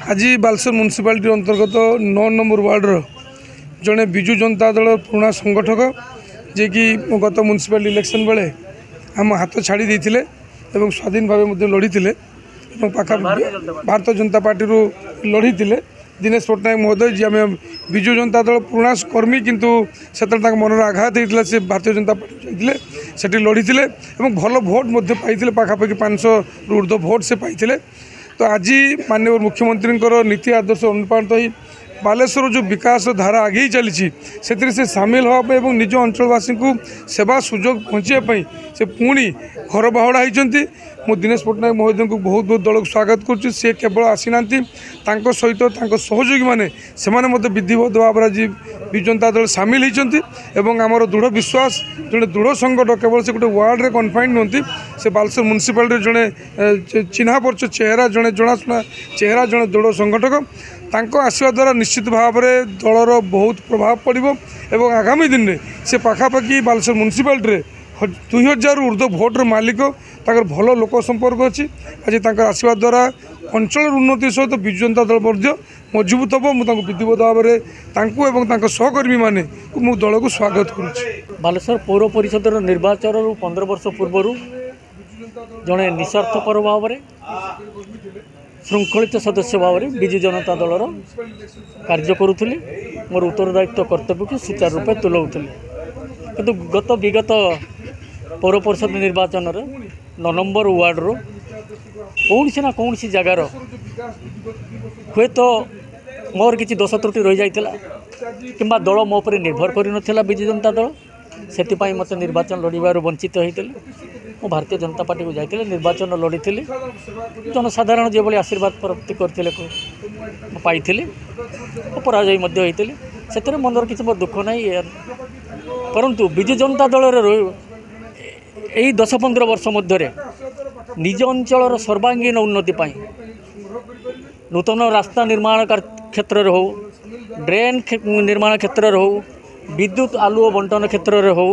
आज बालेश्वर म्युनिसिपालिटी अंतर्गत 9 नंबर वार्डर जड़े विजु जनता दल पुराणा संगठक जे कि गत म्युनिसिपालिटी इलेक्शन बेले आम हाथ छाड़ी देते स्वाधीन भाव लड़ी पाखा भारतीय जनता पार्टी लड़ी दिनेश पट्टनायक महोदय जी आम विजु जनता दल पुराणा कर्मी किंतु से मनर आघात होता से भारतीय जनता पार्टी जाते लड़ी भल भोट पाई पाखापाखि 500 ऊर्ध्व भोट से पाई। तो आज माननीय मुख्यमंत्री नीति आदर्श अनुपात ही बालेश्वर जो विकास धारा आगे चली से सामिल होगापी और निज अंचलवासी को सेवा सुजोग पहुँचापी से पुणी घर बाहुड़ा होती। मु दिनेश पट्टनायक महोदय को बहुत बहुत दल को स्वागत करुँच। सी केवल आसी ना सहित सहयोगी मैंने विधिवत भाव आज विजु जनता दल सामिल होती आमर दृढ़ विश्वास जड़े दृढ़ संगठन केवल से गोटे वार्ड में कन्फाइंड नुहति से बालेश्वर म्युनिसिपालिटी जड़े चिन्हा परिचय चेहरा जड़े जनाशुना चेहरा जड़े दृढ़ संगठक तांको आशीर्वाद द्वारा निश्चित भाव में दलर बहुत प्रभाव पड़ो और आगामी दिन में से पाखापाखि बालेश्वर म्युनिसिपालिटी 2000 ऊर्ध्व भोटर मालिक ताकर भल लोक संपर्क अच्छी आज आशीर्वाद द्वारा अंचल उन्नति सहित विजु जनता दल मजबूत हम मुझे विधिवत भाव में सहकर्मी मैंने दल को स्वागत करुँच। बालेश्वर पौर परिषद निर्वाचन 15 वर्ष पूर्व जड़े निस्वार्थपर भाव में श्रृंखलित सदस्य भाव में विजु जनता दलर कार्य करुली मोर उत्तरदायित्व कर्तव्य को सुचारू रूपे तुलाऊली किंतु गत विगत पौर परिषद निर्वाचन 9 नंबर वार्डर कौन सी ना कौन सी जगार हे तो मोर किसी दोष त्रुटि रही जाता कि दल मो पर निर्भर कर विजु जनता दल से मत निर्वाचन लड़ार वंचित होते मो भारतीय जनता पार्टी को जाइए निर्वाचन लड़ी जनसाधारण जो आशीर्वाद प्राप्ति करते पाई पराजय होते मनर किसी मोर दुख ना परंतु विजु जनता दल यही 10-15 वर्ष मध्य निज अंचल सर्वांगीन उन्नति पाई नूतन रास्ता निर्माण क्षेत्र में हो ड्रेन निर्माण क्षेत्र में हो विद्युत आलुओ बंटन क्षेत्र में हो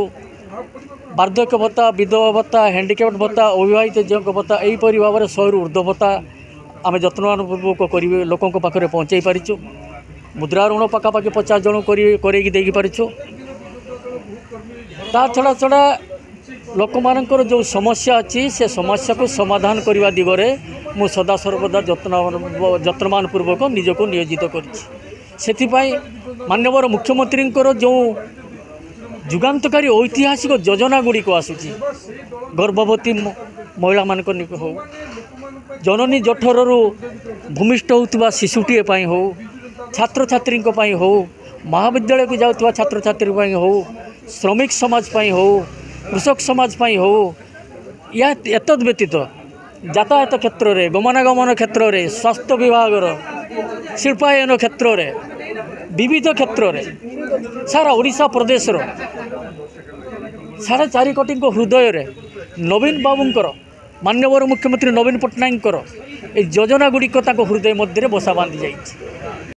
वार्धक्य भत्ता विधवा भत्ता हैंडिकैप्ड भत्ता अविवाहित झील भत्ता यहीपरि भाव में 100 ऊर्ध्व भत्ता आम यत्नपूर्वक कर लोकों पाखे पहुँचाई पारिचु मुद्रा ऋण पाखापाखि 50 जन कर पारिचु ता छड़ा छड़ा लोक मानकर जो समस्या अच्छी से समस्या को समाधान करने दिगरे मु सदा सर्वदा जत्नमान पूर्वक निजको नियोजित करी माननीय मुख्यमंत्री जो जुगान्तकारी ऐतिहासिक योजना गुड़िक आसूची गर्भवती महिला मान हो जननी जठर भूमिष्ठ होता शिशुटीए हो छात्र छात्री हो महाविद्यालय को जाऊँ छात्र छात्री हो श्रमिक समाज हो कृषक समाज हो या एतद व्यतीत यातायात क्षेत्र में गमनागमन क्षेत्र में स्वास्थ्य विभाग शिल्पायन क्षेत्र में विविध क्षेत्र में सारा ओडिशा प्रदेश साढ़े 4 कोटी हृदय रे नवीन बाबूंकर माननीय मुख्यमंत्री नवीन पट्टनायक योजना गुड़िक हृदय मध्य बसा बांधि जाइए।